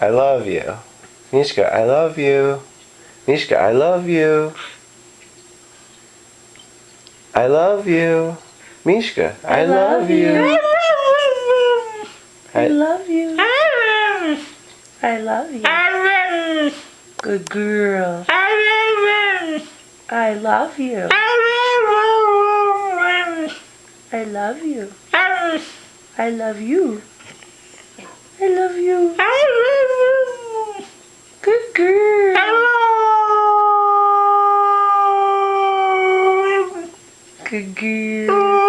I love you. Mishka, I love you. Mishka, I love you. I love you. Mishka, I love you. I love you. I love you. Good girl. I love you. I love you. I love you. I love you. Good girl. Good girl.